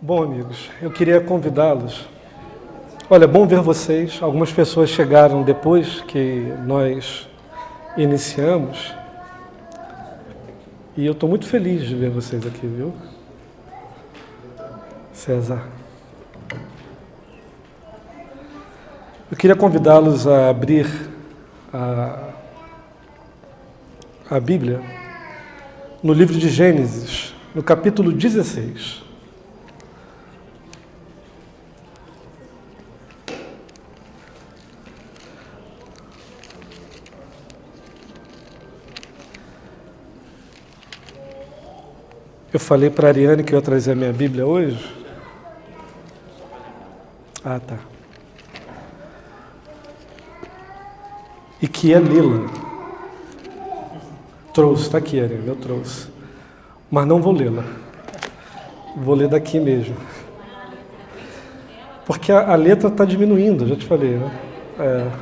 Bom, amigos, eu queria convidá-los. Olha, é bom ver vocês. Algumas pessoas chegaram depois que nós iniciamos. E eu estou muito feliz de ver vocês aqui, viu? César. Eu queria convidá-los a abrir a Bíblia no livro de Gênesis, no capítulo 16. Eu falei para a Ariane que eu ia trazer a minha Bíblia hoje. Ah, tá. E que é lê-la. Trouxe, está aqui, Ariane, eu trouxe. Mas não vou lê-la. Vou ler daqui mesmo. Porque a letra está diminuindo, já te falei, né?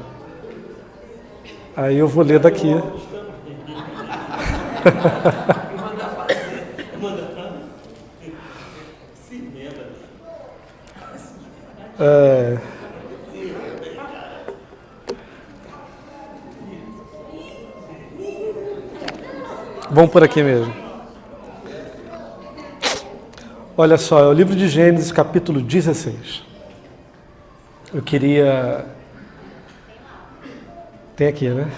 Aí eu vou ler daqui. Vamos por aqui mesmo. Olha só, é o livro de Gênesis, capítulo 16. Eu queria... Tem aqui, né?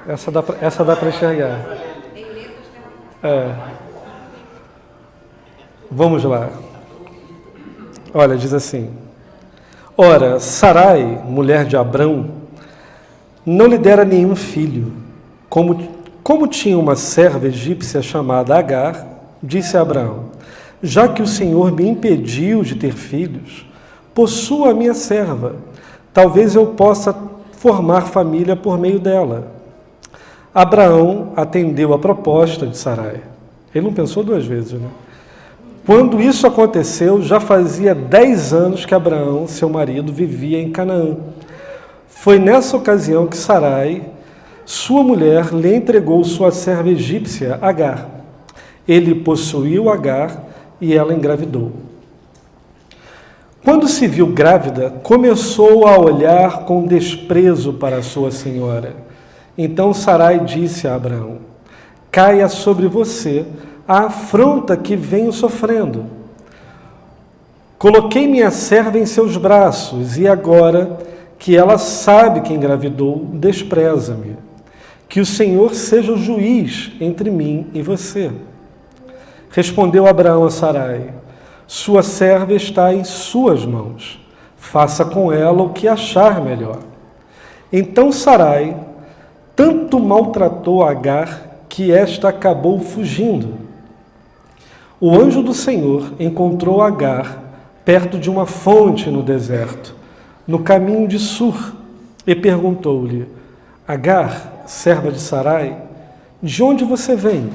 Essa dá para enxergar. Vamos lá. Olha, diz assim: Ora, Sarai, mulher de Abrão, não lhe dera nenhum filho. Como tinha uma serva egípcia chamada Agar, disse a Abraão: já que o Senhor me impediu de ter filhos, possua a minha serva. Talvez eu possa formar família por meio dela. Abraão atendeu a proposta de Sarai. Ele não pensou duas vezes, né? Quando isso aconteceu, já fazia 10 anos que Abraão, seu marido, vivia em Canaã. Foi nessa ocasião que Sarai, sua mulher, lhe entregou sua serva egípcia, Agar. Ele possuiu Agar e ela engravidou. Quando se viu grávida, começou a olhar com desprezo para sua senhora. Então Sarai disse a Abraão: caia sobre você a afronta que venho sofrendo. Coloquei minha serva em seus braços, e agora que ela sabe que engravidou, despreza-me. Que o Senhor seja o juiz entre mim e você. Respondeu Abraão a Sarai: sua serva está em suas mãos. Faça com ela o que achar melhor. Então Sarai tanto maltratou Agar que esta acabou fugindo. O anjo do Senhor encontrou Agar perto de uma fonte no deserto, no caminho de Sur, e perguntou-lhe: Agar, serva de Sarai, de onde você vem?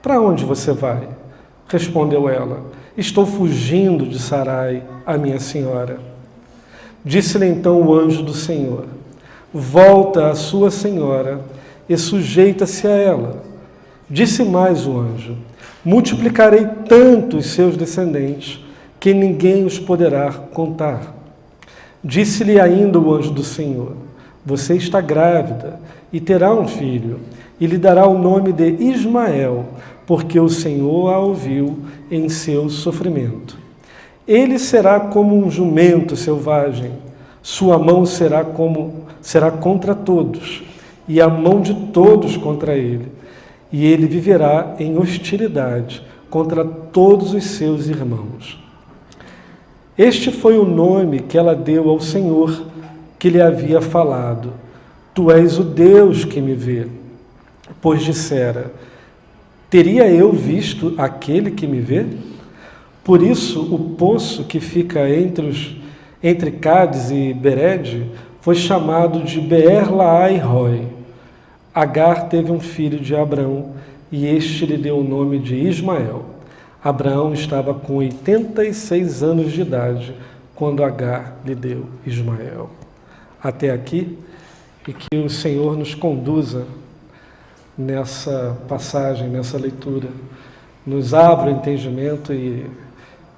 Para onde você vai? Respondeu ela: estou fugindo de Sarai, a minha senhora. Disse-lhe então o anjo do Senhor: volta à sua senhora e sujeita-se a ela. Disse mais o anjo: multiplicarei tanto os seus descendentes que ninguém os poderá contar. Disse-lhe ainda o anjo do Senhor: você está grávida e terá um filho, e lhe dará o nome de Ismael, porque o Senhor a ouviu em seu sofrimento. Ele será como um jumento selvagem, sua mão será contra todos, e a mão de todos contra ele, e ele viverá em hostilidade contra todos os seus irmãos. Este foi o nome que ela deu ao Senhor, que lhe havia falado: tu és o Deus que me vê. Pois dissera: teria eu visto aquele que me vê? Por isso, o poço que fica entre Cádiz e Bered foi chamado de Beer-Lahai-Roi. Agar teve um filho de Abrão, e este lhe deu o nome de Ismael. Abraão estava com 86 anos de idade quando Agar lhe deu Ismael. Até aqui, e que o Senhor nos conduza nessa passagem, nessa leitura nos abra o entendimento e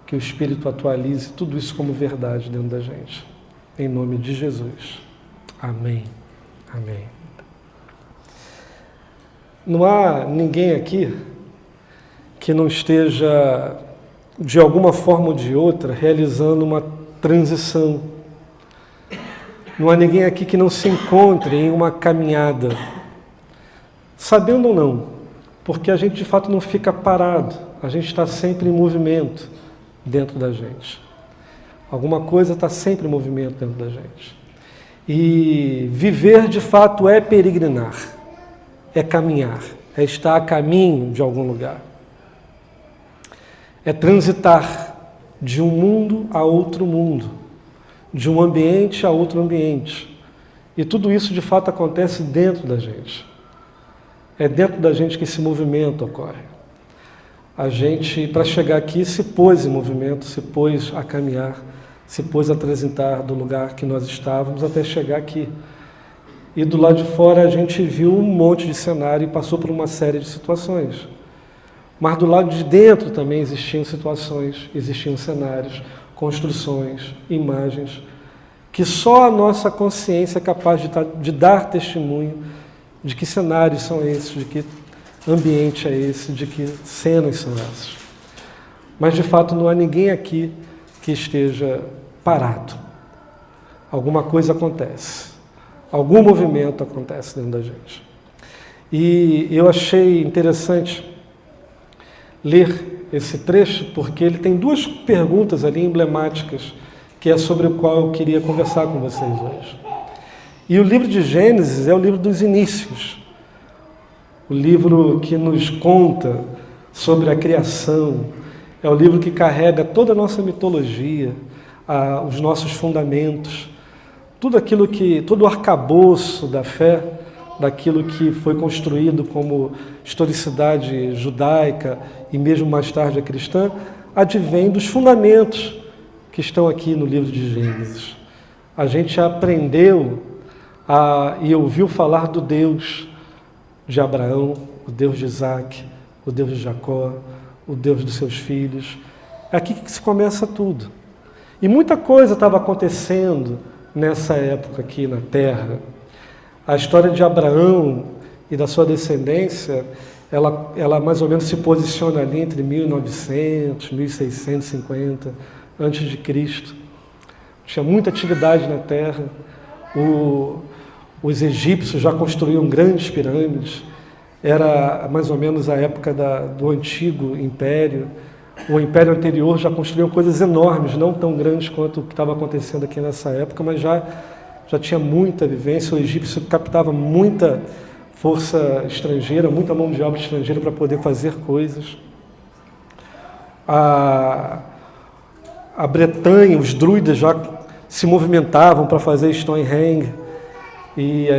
que o Espírito atualize tudo isso como verdade dentro da gente. Em nome de Jesus. Amém. Amém. Não há ninguém aqui que não esteja, de alguma forma ou de outra, realizando uma transição. Não há ninguém aqui que não se encontre em uma caminhada, sabendo ou não, porque a gente de fato não fica parado, a gente está sempre em movimento dentro da gente. Alguma coisa está sempre em movimento dentro da gente. E viver de fato é peregrinar, é caminhar, é estar a caminho de algum lugar. É transitar de um mundo a outro mundo, de um ambiente a outro ambiente. E tudo isso de fato acontece dentro da gente. É dentro da gente que esse movimento ocorre. A gente, para chegar aqui, se pôs em movimento, se pôs a caminhar, se pôs a transitar do lugar que nós estávamos até chegar aqui. E do lado de fora a gente viu um monte de cenário e passou por uma série de situações. Mas do lado de dentro também existiam situações, existiam cenários, construções, imagens, que só a nossa consciência é capaz de dar testemunho de que cenários são esses, de que ambiente é esse, de que cenas são essas. Mas de fato não há ninguém aqui que esteja parado. Alguma coisa acontece, algum movimento acontece dentro da gente. E eu achei interessante ler esse trecho, porque ele tem duas perguntas ali emblemáticas, que é sobre o qual eu queria conversar com vocês hoje. E o livro de Gênesis é o livro dos inícios, o livro que nos conta sobre a criação, é o livro que carrega toda a nossa mitologia, os nossos fundamentos, tudo aquilo todo o arcabouço da fé, daquilo que foi construído como historicidade judaica e mesmo mais tarde a cristã, advém dos fundamentos que estão aqui no livro de Gênesis. A gente aprendeu e ouviu falar do Deus de Abraão, o Deus de Isaac, o Deus de Jacó, o Deus dos seus filhos. É aqui que se começa tudo. E muita coisa estava acontecendo nessa época aqui na Terra. A história de Abraão e da sua descendência, ela mais ou menos se posiciona ali entre 1900, 1650 antes de Cristo. Tinha muita atividade na Terra. Os egípcios já construíam grandes pirâmides. Era mais ou menos a época do antigo império. O império anterior já construiu coisas enormes, não tão grandes quanto o que estava acontecendo aqui nessa época, mas já tinha muita vivência. O egípcio captava muita força estrangeira, muita mão de obra estrangeira para poder fazer coisas. A Bretanha, os druidas já se movimentavam para fazer Stonehenge e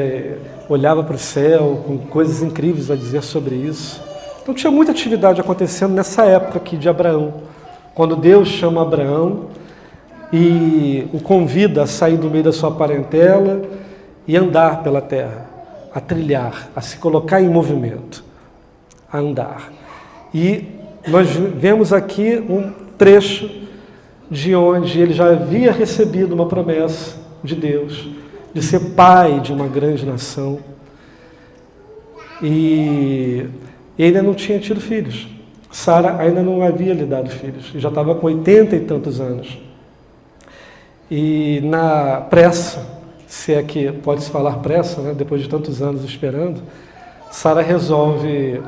olhava para o céu com coisas incríveis a dizer sobre isso. Então tinha muita atividade acontecendo nessa época aqui de Abraão, quando Deus chama Abraão e o convida a sair do meio da sua parentela e andar pela terra, a trilhar, a se colocar em movimento, a andar. E nós vemos aqui um trecho de onde ele já havia recebido uma promessa de Deus, de ser pai de uma grande nação. E ele ainda não tinha tido filhos. Sara ainda não havia lhe dado filhos, já estava com 80 e tantos anos. E na pressa, se é que pode-se falar pressa, né, depois de tantos anos esperando, Sara resolve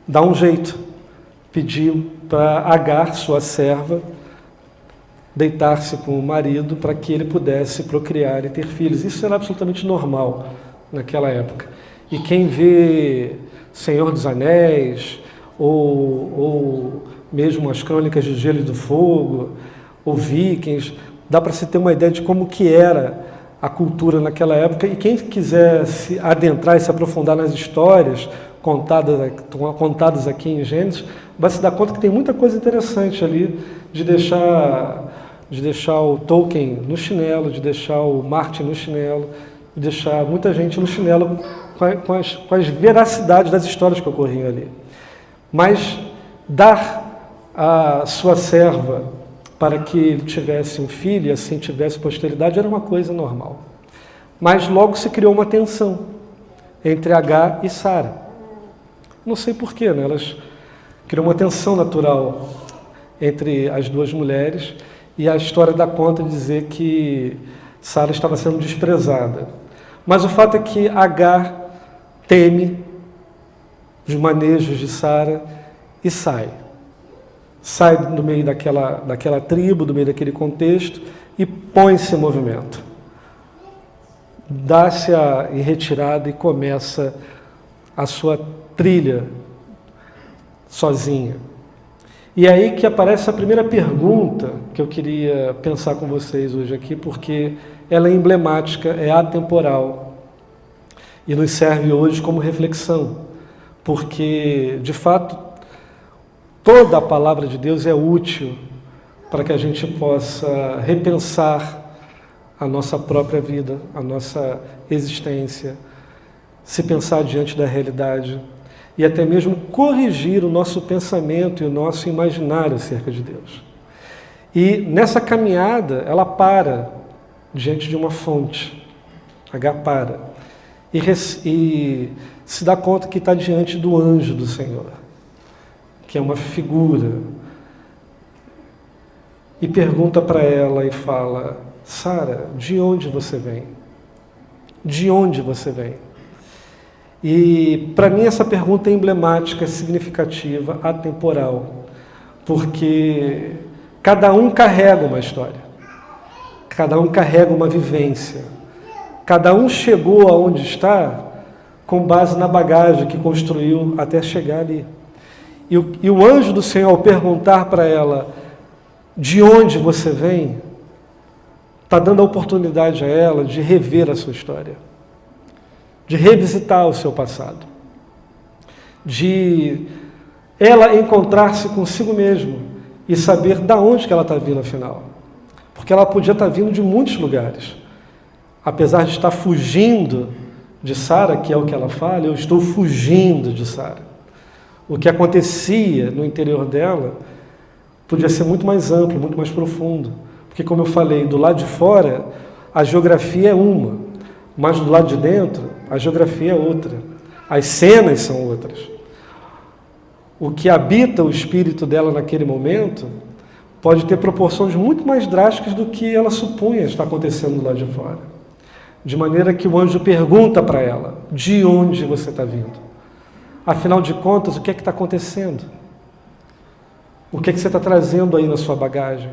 dar um jeito, pediu para Agar, sua serva, deitar-se com o marido para que ele pudesse procriar e ter filhos. Isso era absolutamente normal naquela época. E quem vê Senhor dos Anéis, ou mesmo as Crônicas de Gelo e do Fogo, ou Vikings, dá para se ter uma ideia de como que era a cultura naquela época. E quem quiser se adentrar e se aprofundar nas histórias contadas aqui em Gênesis, vai se dar conta que tem muita coisa interessante ali, de deixar o Tolkien no chinelo, de deixar o Martin no chinelo, de deixar muita gente no chinelo com as veracidades das histórias que ocorriam ali. Mas dar a sua serva para que ele tivesse um filho e assim tivesse posteridade era uma coisa normal. Mas logo se criou uma tensão entre Agar e Sara. Não sei porquê, né? Elas criou uma tensão natural entre as duas mulheres e a história dá conta de dizer que Sara estava sendo desprezada. Mas o fato é que Agar teme os manejos de Sara e sai. Sai do meio daquela tribo, do meio daquele contexto e põe-se em movimento. Dá-se em retirada e começa a sua trilha sozinha. E é aí que aparece a primeira pergunta que eu queria pensar com vocês hoje aqui, porque ela é emblemática, é atemporal e nos serve hoje como reflexão, porque, de fato, toda a palavra de Deus é útil para que a gente possa repensar a nossa própria vida, a nossa existência, se pensar diante da realidade e até mesmo corrigir o nosso pensamento e o nosso imaginário acerca de Deus. E nessa caminhada, ela para diante de uma fonte, Agar para, e se dá conta que está diante do anjo do Senhor, que é uma figura, e pergunta para ela e fala: Sara, de onde você vem? De onde você vem? E para mim essa pergunta é emblemática, significativa, atemporal, porque cada um carrega uma história, cada um carrega uma vivência, cada um chegou aonde está com base na bagagem que construiu até chegar ali. E o anjo do Senhor, ao perguntar para ela de onde você vem, está dando a oportunidade a ela de rever a sua história, de revisitar o seu passado, de ela encontrar-se consigo mesma e saber de onde que ela está vindo afinal. Porque ela podia estar vindo de muitos lugares. Apesar de estar fugindo de Sara, que é o que ela fala, eu estou fugindo de Sara. O que acontecia no interior dela podia ser muito mais amplo, muito mais profundo. Porque, como eu falei, do lado de fora, a geografia é uma, mas do lado de dentro, a geografia é outra. As cenas são outras. O que habita o espírito dela naquele momento pode ter proporções muito mais drásticas do que ela supunha estar acontecendo do lado de fora. De maneira que o anjo pergunta para ela: de onde você está vindo? Afinal de contas, o que é que está acontecendo? O que é que você está trazendo aí na sua bagagem?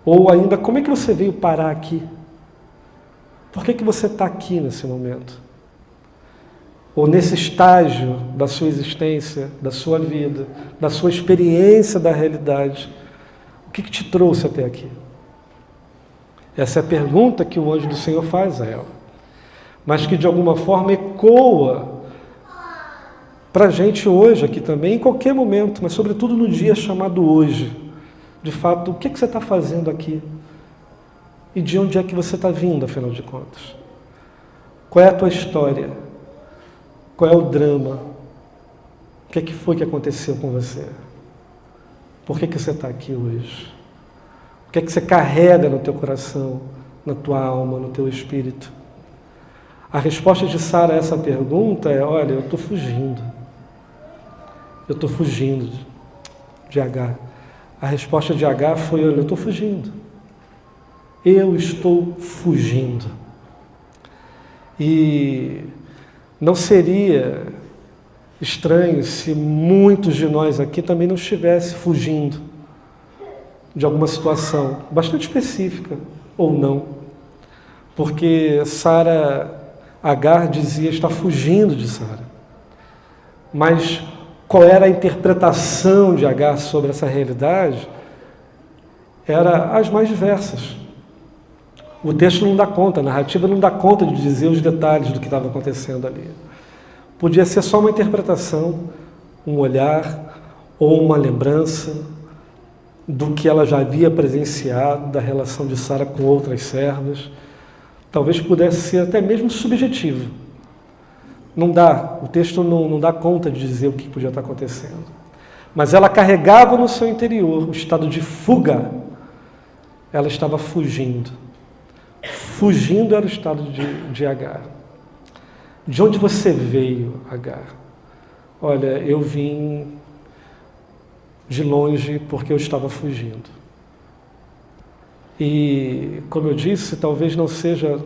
Ou ainda, como é que você veio parar aqui? Por que você está aqui nesse momento? Ou nesse estágio da sua existência, da sua vida, da sua experiência da realidade? O que te trouxe até aqui? Essa é a pergunta que o anjo do Senhor faz a ela, mas que de alguma forma ecoa para a gente hoje aqui também, em qualquer momento, mas sobretudo no dia chamado hoje. De fato, o que você está fazendo aqui? E de onde é que você está vindo, afinal de contas? Qual é a tua história? Qual é o drama? O que é que foi que aconteceu com você? Por que você está aqui hoje? O que é que você carrega no teu coração, na tua alma, no teu espírito? A resposta de Sara a essa pergunta é: olha, eu estou fugindo. Eu estou fugindo de Agar. A resposta de Agar foi: olha, eu estou fugindo. Eu estou fugindo. E não seria estranho se muitos de nós aqui também não estivessem fugindo de alguma situação bastante específica, ou não. Porque Agar dizia estar fugindo de Sara. Mas qual era a interpretação de Agar sobre essa realidade? Era as mais diversas. O texto não dá conta, a narrativa não dá conta de dizer os detalhes do que estava acontecendo ali. Podia ser só uma interpretação, um olhar ou uma lembrança do que ela já havia presenciado, da relação de Sara com outras servas. Talvez pudesse ser até mesmo subjetivo. Não dá, o texto não dá conta de dizer o que podia estar acontecendo. mas ela carregava no seu interior o estado de fuga. Ela estava fugindo. Fugindo era o estado de Agar. De onde você veio, Agar? Olha, eu vim de longe porque eu estava fugindo. E, como eu disse, talvez não seja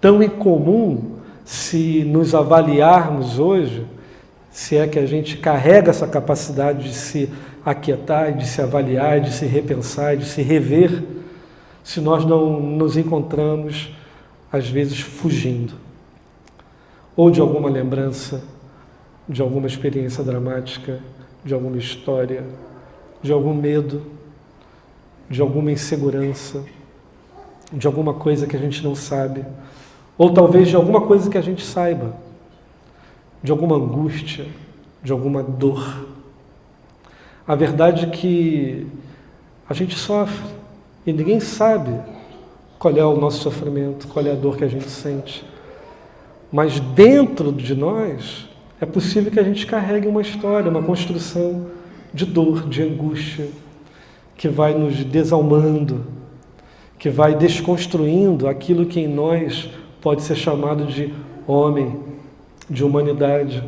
tão incomum se nos avaliarmos hoje, se é que a gente carrega essa capacidade de se aquietar, de se avaliar, de se repensar, de se rever, se nós não nos encontramos, às vezes, fugindo. Ou de alguma lembrança, de alguma experiência dramática, de alguma história, de algum medo, de alguma insegurança, de alguma coisa que a gente não sabe, ou talvez de alguma coisa que a gente saiba, de alguma angústia, de alguma dor. A verdade é que a gente sofre e ninguém sabe qual é o nosso sofrimento, qual é a dor que a gente sente. Mas dentro de nós é possível que a gente carregue uma história, uma construção de dor, de angústia, que vai nos desalmando, que vai desconstruindo aquilo que em nós pode ser chamado de homem, de humanidade.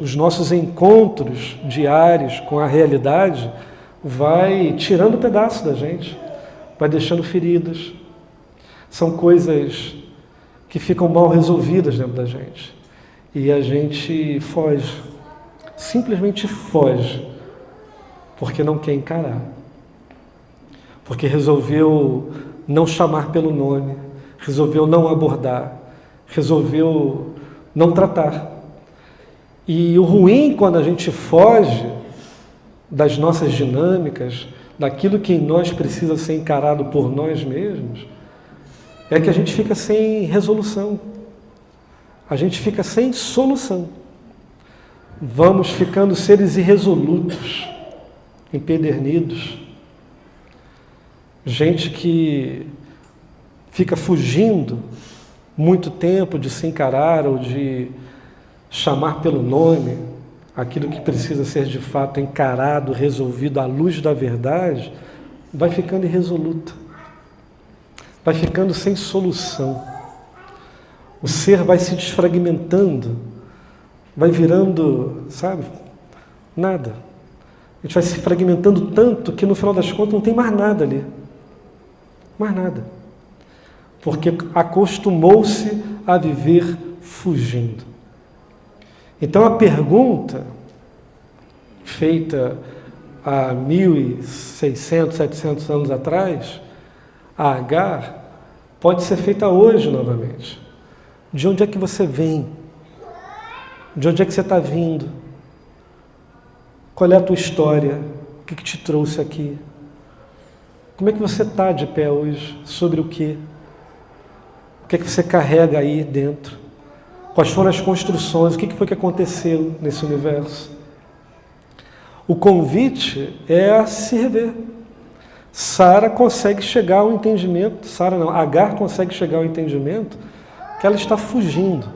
Os nossos encontros diários com a realidade vai tirando pedaço da gente, vai deixando feridas. São coisas que ficam mal resolvidas dentro da gente. E a gente foge, simplesmente foge, porque não quer encarar. Porque resolveu não chamar pelo nome, resolveu não abordar, resolveu não tratar. E o ruim quando a gente foge das nossas dinâmicas, daquilo que em nós precisa ser encarado por nós mesmos, é que a gente fica sem resolução. A gente fica sem solução. Vamos ficando seres irresolutos, empedernidos. Gente que fica fugindo muito tempo de se encarar ou de chamar pelo nome aquilo que precisa ser de fato encarado, resolvido à luz da verdade, vai ficando irresoluta. Vai ficando sem solução. O ser vai se desfragmentando, vai virando, sabe, nada. A gente vai se fragmentando tanto que no final das contas não tem mais nada ali. Mais nada. Porque acostumou-se a viver fugindo. Então a pergunta feita há 1.600, 700 anos atrás, a Agar, pode ser feita hoje novamente. De onde é que você vem? De onde é que você está vindo? Qual é a tua história? O que te trouxe aqui? Como é que você está de pé hoje? Sobre o quê? O que é que você carrega aí dentro? Quais foram as construções? O que foi que aconteceu nesse universo? O convite é a se rever. Sara consegue chegar ao entendimento, Agar consegue chegar ao entendimento que ela está fugindo.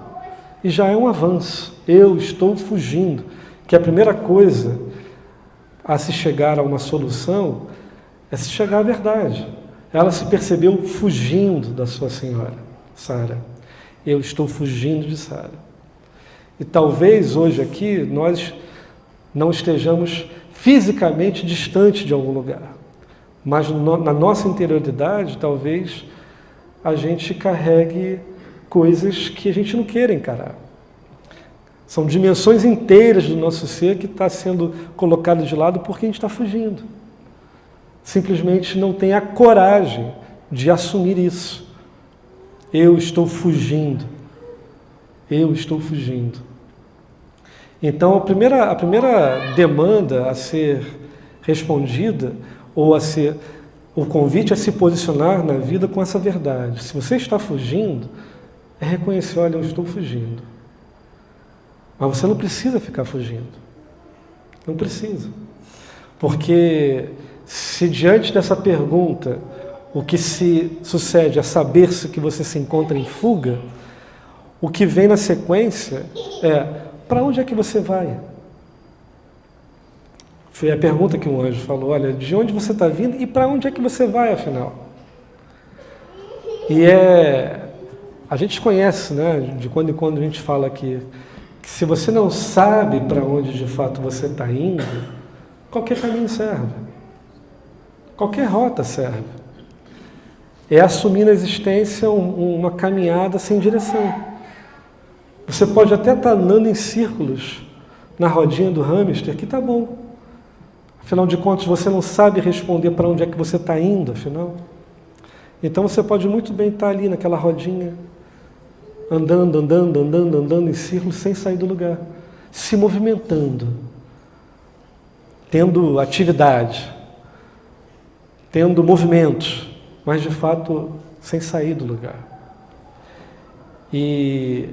E já é um avanço. Eu estou fugindo. Que a primeira coisa a se chegar a uma solução é se chegar à verdade. Ela se percebeu fugindo da sua senhora, Sara. Eu estou fugindo de Sara. E talvez hoje aqui nós não estejamos fisicamente distantes de algum lugar. Mas na nossa interioridade, talvez a gente carregue coisas que a gente não queira encarar. São dimensões inteiras do nosso ser que está sendo colocado de lado porque a gente está fugindo. Simplesmente não tem a coragem de assumir isso. Eu estou fugindo. Eu estou fugindo. Então, a primeira demanda a ser respondida, ou o convite a se posicionar na vida com essa verdade. Se você está fugindo, é reconhecer, olha, eu estou fugindo. Mas você não precisa ficar fugindo. Não precisa. Porque se diante dessa pergunta, o que se sucede é saber-se que você se encontra em fuga, o que vem na sequência é, para onde é que você vai? Foi a pergunta que um anjo falou, olha, de onde você está vindo e para onde é que você vai, afinal? E a gente conhece, né, de quando em quando a gente fala aqui, que se você não sabe para onde de fato você está indo, qualquer caminho serve. Qualquer rota serve. É assumir na existência uma caminhada sem direção. Você pode até estar andando em círculos na rodinha do hamster, que está bom. Afinal de contas, você não sabe responder para onde é que você está indo, afinal. Então você pode muito bem estar ali naquela rodinha, andando em círculos sem sair do lugar, se movimentando, tendo atividade, tendo movimentos, mas de fato sem sair do lugar. E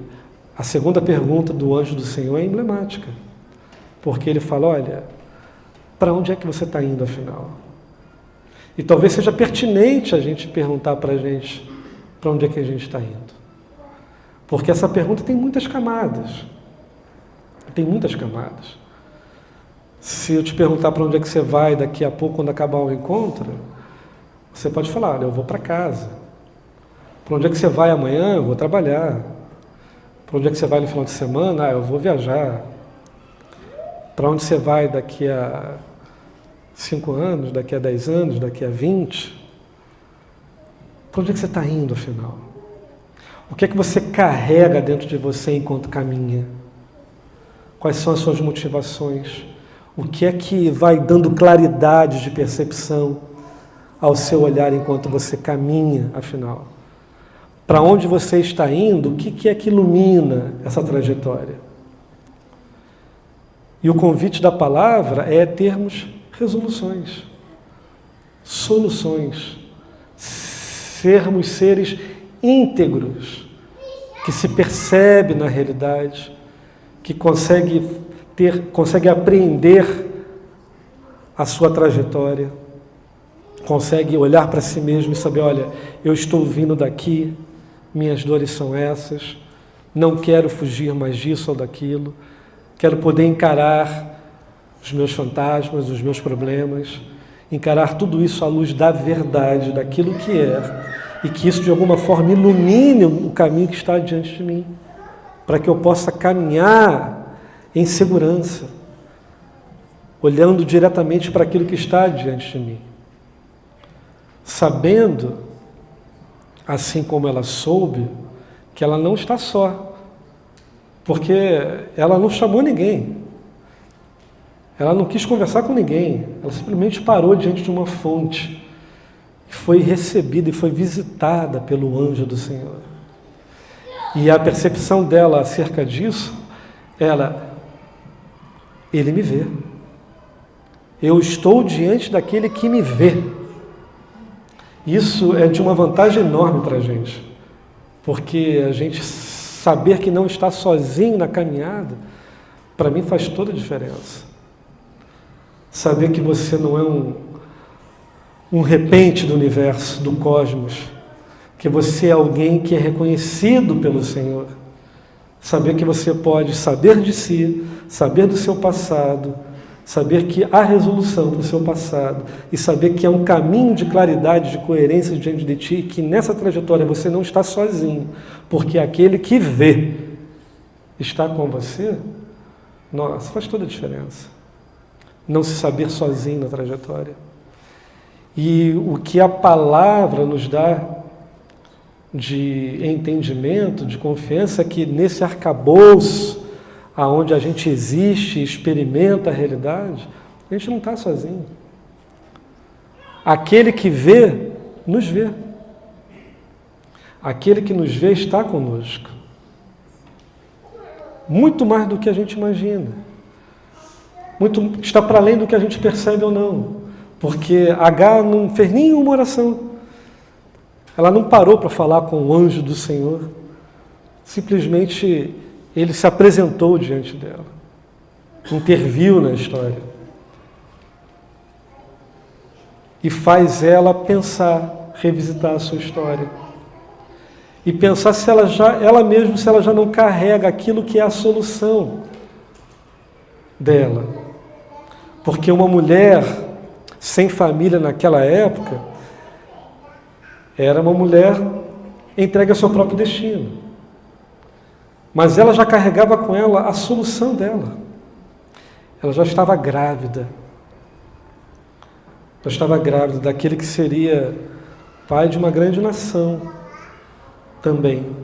a segunda pergunta do anjo do Senhor é emblemática, porque ele fala, olha, para onde é que você está indo afinal? E talvez seja pertinente a gente perguntar para a gente para onde é que a gente está indo. Porque essa pergunta tem muitas camadas. Tem muitas camadas. Se eu te perguntar para onde é que você vai daqui a pouco, quando acabar o encontro, você pode falar, olha, eu vou para casa. Para onde é que você vai amanhã? Eu vou trabalhar. Para onde é que você vai no final de semana? Eu vou viajar. Para onde você vai daqui a 5 anos, daqui a 10 anos, daqui a 20? Para onde é que você está indo, afinal? O que é que você carrega dentro de você enquanto caminha? Quais são as suas motivações? O que é que vai dando claridade de percepção ao seu olhar enquanto você caminha, afinal? Para onde você está indo? O que é que ilumina essa trajetória? E o convite da palavra é termos resoluções, soluções, sermos seres íntegros, que se percebe na realidade, que consegue apreender a sua trajetória, consegue olhar para si mesmo e saber, olha, eu estou vindo daqui, minhas dores são essas, não quero fugir mais disso ou daquilo, quero poder encarar os meus fantasmas, os meus problemas, encarar tudo isso à luz da verdade, daquilo que é, e que isso de alguma forma ilumine o caminho que está diante de mim, para que eu possa caminhar em segurança, olhando diretamente para aquilo que está diante de mim, sabendo, assim como ela soube, que ela não está só, porque ela não chamou ninguém. Ela não quis conversar com ninguém, ela simplesmente parou diante de uma fonte e foi recebida e foi visitada pelo anjo do Senhor. E a percepção dela acerca disso, ele me vê. Eu estou diante daquele que me vê. Isso é de uma vantagem enorme para a gente, porque a gente saber que não está sozinho na caminhada, para mim faz toda a diferença. Saber que você não é um repente do universo, do cosmos, que você é alguém que é reconhecido pelo Senhor. Saber que você pode saber de si, saber do seu passado, saber que há resolução para o seu passado e saber que há um caminho de claridade, de coerência diante de ti e que nessa trajetória você não está sozinho, porque aquele que vê está com você, nossa, faz toda a diferença. Não se saber sozinho na trajetória. E o que a palavra nos dá de entendimento, de confiança, é que nesse arcabouço, aonde a gente existe e experimenta a realidade, a gente não está sozinho. Aquele que vê, nos vê. Aquele que nos vê está conosco. Muito mais do que a gente imagina. Está para além do que a gente percebe ou não. Porque H não fez nenhuma oração. Ela não parou para falar com o anjo do Senhor. Simplesmente ele se apresentou diante dela. Interviu na história. E faz ela pensar, revisitar a sua história. E pensar se ela já não carrega aquilo que é a solução dela. Porque uma mulher sem família naquela época era uma mulher entregue ao seu próprio destino. Mas ela já carregava com ela a solução dela. Ela já estava grávida. Já estava grávida daquele que seria pai de uma grande nação também.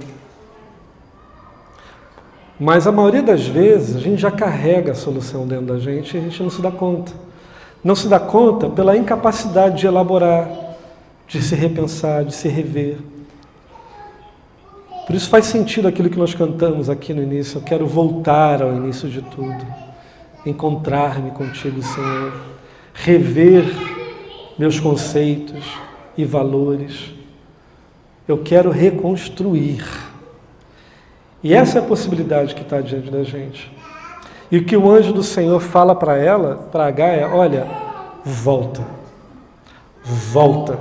Mas a maioria das vezes a gente já carrega a solução dentro da gente e a gente não se dá conta. Não se dá conta pela incapacidade de elaborar, de se repensar, de se rever. Por isso faz sentido aquilo que nós cantamos aqui no início. Eu quero voltar ao início de tudo. Encontrar-me contigo, Senhor. Rever meus conceitos e valores. Eu quero reconstruir. E essa é a possibilidade que está diante da gente. E o que o anjo do Senhor fala para ela, para Agar, é: olha, volta. Volta.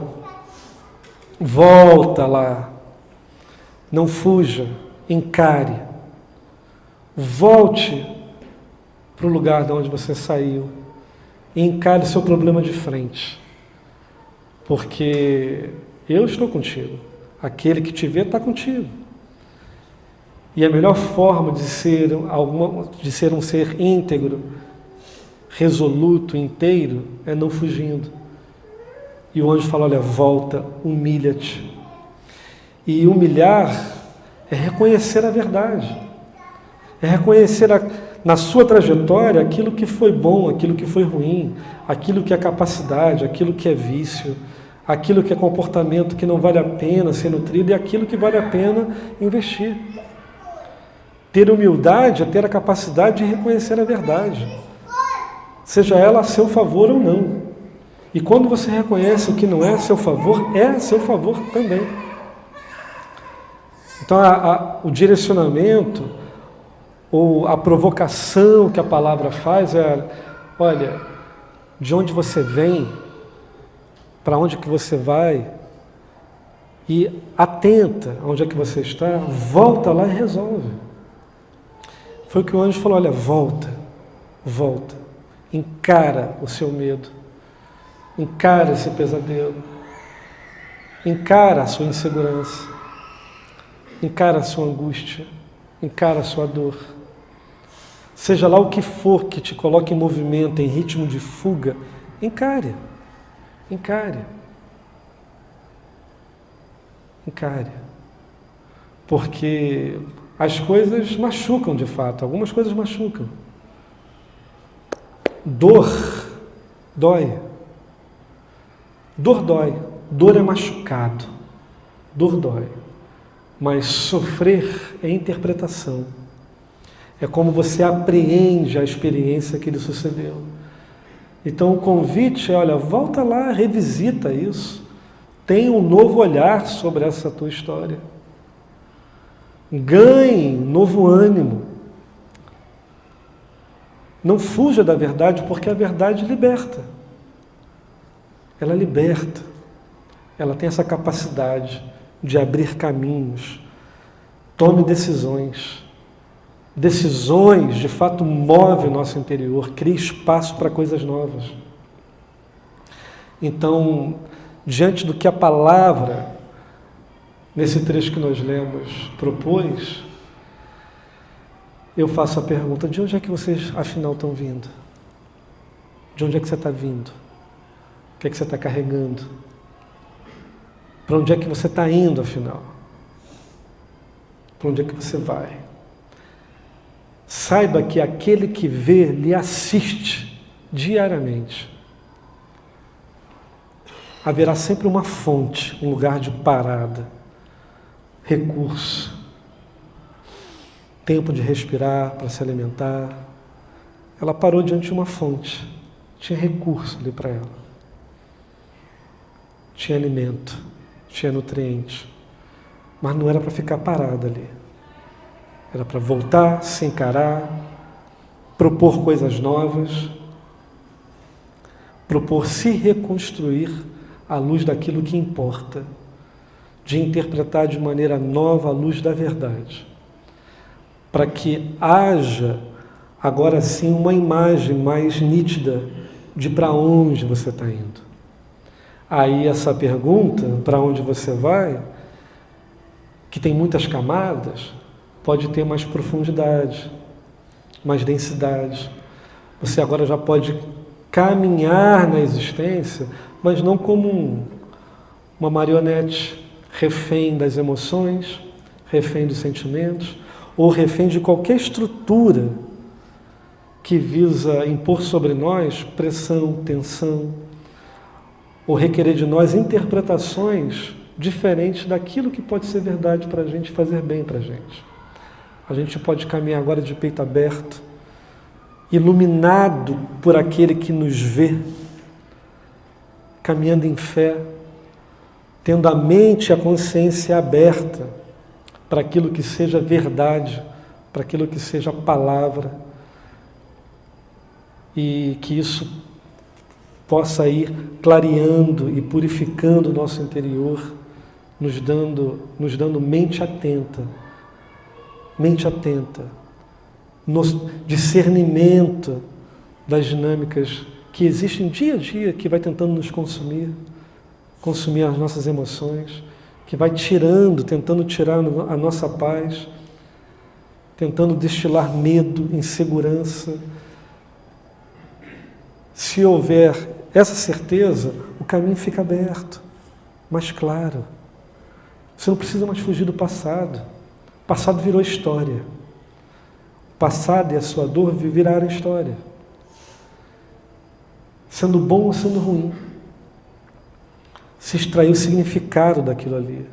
Volta lá. Não fuja, encare. Volte para o lugar de onde você saiu e encare seu problema de frente. Porque eu estou contigo. Aquele que te vê está contigo. E a melhor forma de ser um ser íntegro, resoluto, inteiro, é não fugindo. E o anjo fala: olha, volta, humilha-te. E humilhar é reconhecer a verdade. É reconhecer na sua trajetória aquilo que foi bom, aquilo que foi ruim, aquilo que é capacidade, aquilo que é vício, aquilo que é comportamento que não vale a pena ser nutrido e aquilo que vale a pena investir. Ter humildade é ter a capacidade de reconhecer a verdade, seja ela a seu favor ou não. E quando você reconhece o que não é a seu favor, é a seu favor também. Então o direcionamento ou a provocação que a palavra faz é: olha, de onde você vem, para onde que você vai, e atenta aonde é que você está, volta lá e resolve. Foi o que o anjo falou: olha, volta, volta, encara o seu medo, encara esse pesadelo, encara a sua insegurança, encara a sua angústia, encara a sua dor. Seja lá o que for que te coloque em movimento, em ritmo de fuga, encare, encare, encare. Porque as coisas machucam de fato, algumas coisas machucam. Dor dói. Dor dói. Dor é machucado. Dor dói. Mas sofrer é interpretação. É como você apreende a experiência que lhe sucedeu. Então o convite é: olha, volta lá, revisita isso. Tenha um novo olhar sobre essa tua história. Ganhe novo ânimo. Não fuja da verdade, porque a verdade liberta. Ela liberta. Ela tem essa capacidade de abrir caminhos. Tome decisões. Decisões, de fato, movem o nosso interior, cria espaço para coisas novas. Então, diante do que a palavra, nesse trecho que nós lemos, propôs, eu faço a pergunta: de onde é que vocês, afinal, estão vindo? De onde é que você está vindo? O que é que você está carregando? Para onde é que você está indo, afinal? Para onde é que você vai? Saiba que aquele que vê lhe assiste diariamente. Haverá sempre uma fonte, um lugar de parada, recurso, tempo de respirar para se alimentar. Ela parou diante de uma fonte, tinha recurso ali para ela. Tinha alimento, tinha nutriente, mas não era para ficar parada ali. Era para voltar, se encarar, propor coisas novas, propor se reconstruir à luz daquilo que importa, de interpretar de maneira nova a luz da verdade, para que haja, agora sim, uma imagem mais nítida de para onde você está indo. Aí essa pergunta, para onde você vai, que tem muitas camadas, pode ter mais profundidade, mais densidade. Você agora já pode caminhar na existência, mas não como uma marionete, refém das emoções, refém dos sentimentos, ou refém de qualquer estrutura que visa impor sobre nós pressão, tensão, ou requerer de nós interpretações diferentes daquilo que pode ser verdade para a gente, fazer bem para a gente. A gente pode caminhar agora de peito aberto, iluminado por aquele que nos vê, caminhando em fé, tendo a mente e a consciência aberta para aquilo que seja verdade, para aquilo que seja palavra, e que isso possa ir clareando e purificando o nosso interior, nos dando mente atenta, discernimento das dinâmicas que existem dia a dia, que vai tentando nos consumir as nossas emoções, que vai tentando tirar a nossa paz, tentando destilar medo, insegurança. Se houver essa certeza, o caminho fica aberto, mais claro. Você não precisa mais fugir do passado. O passado virou história. O passado e a sua dor viraram história. Sendo bom ou sendo ruim. Se extraiu o significado daquilo ali.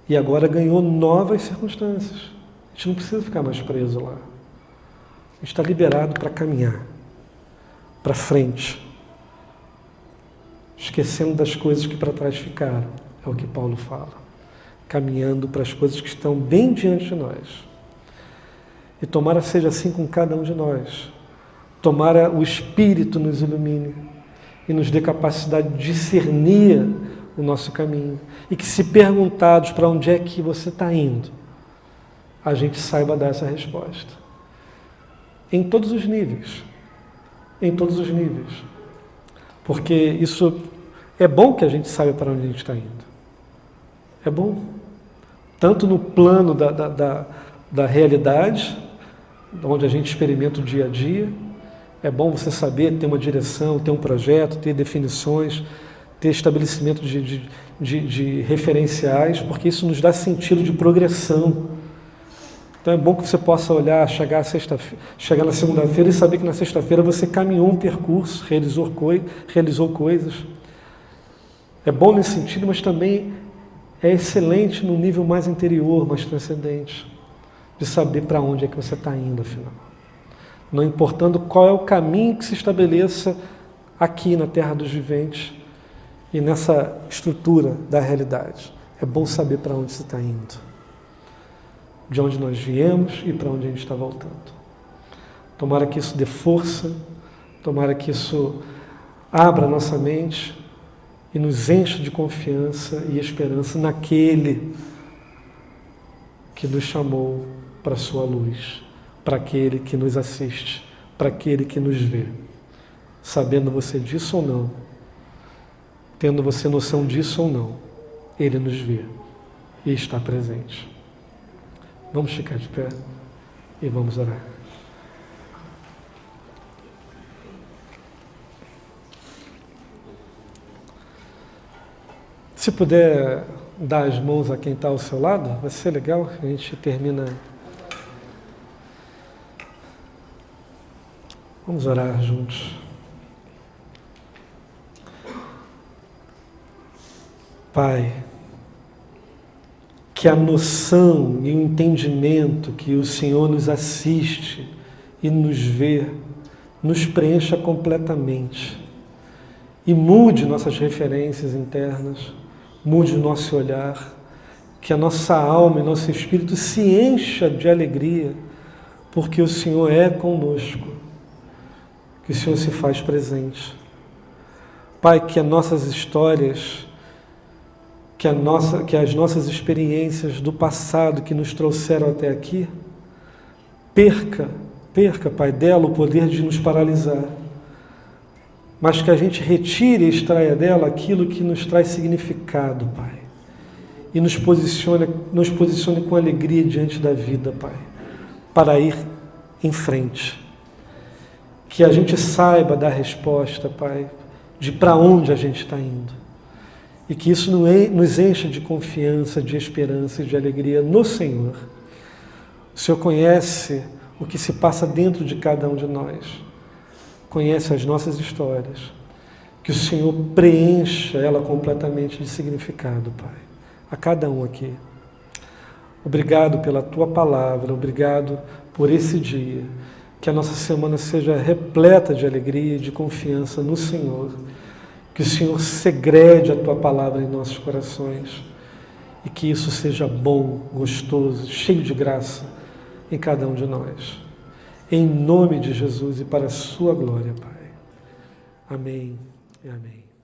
E agora ganhou novas circunstâncias. A gente não precisa ficar mais preso lá. A gente está liberado para caminhar para frente, esquecendo das coisas que para trás ficaram, é o que Paulo fala, caminhando para as coisas que estão bem diante de nós. E tomara seja assim com cada um de nós, tomara o Espírito nos ilumine e nos dê capacidade de discernir o nosso caminho, e que, se perguntados para onde é que você está indo, a gente saiba dar essa resposta, em todos os níveis. Em todos os níveis. Porque isso é bom que a gente saiba para onde a gente está indo. É bom. Tanto no plano da realidade, onde a gente experimenta o dia a dia. É bom você saber ter uma direção, ter um projeto, ter definições, ter estabelecimento de referenciais, porque isso nos dá sentido de progressão. Então é bom que você possa olhar, chegar na segunda-feira e saber que na sexta-feira você caminhou um percurso, realizou coisas. É bom nesse sentido, mas também é excelente no nível mais interior, mais transcendente, de saber para onde é que você está indo, afinal. Não importando qual é o caminho que se estabeleça aqui na Terra dos Viventes e nessa estrutura da realidade. É bom saber para onde você está indo, de onde nós viemos e para onde a gente está voltando. Tomara que isso dê força, tomara que isso abra a nossa mente e nos encha de confiança e esperança naquele que nos chamou para a sua luz, para aquele que nos assiste, para aquele que nos vê. Sabendo você disso ou não, tendo você noção disso ou não, ele nos vê e está presente. Vamos ficar de pé e vamos orar. Se puder dar as mãos a quem está ao seu lado, vai ser legal. A gente termina. Vamos orar juntos. Pai, que a noção e o entendimento que o Senhor nos assiste e nos vê, nos preencha completamente e mude nossas referências internas, mude o nosso olhar, que a nossa alma e nosso espírito se encha de alegria, porque o Senhor é conosco, que o Senhor se faz presente. Pai, que as nossas histórias, que as nossas experiências do passado que nos trouxeram até aqui, perca, Pai, dela o poder de nos paralisar, mas que a gente retire e extraia dela aquilo que nos traz significado, Pai. E nos posicione com alegria diante da vida, Pai, para ir em frente. Que a gente saiba dar resposta, Pai, de para onde a gente está indo. E que isso nos encha de confiança, de esperança e de alegria no Senhor. O Senhor conhece o que se passa dentro de cada um de nós. Conhece as nossas histórias. Que o Senhor preencha ela completamente de significado, Pai. A cada um aqui. Obrigado pela Tua palavra, obrigado por esse dia. Que a nossa semana seja repleta de alegria e de confiança no Senhor. Que o Senhor segrede a Tua palavra em nossos corações. E que isso seja bom, gostoso, cheio de graça em cada um de nós. Em nome de Jesus e para a Sua glória, Pai. Amém e amém.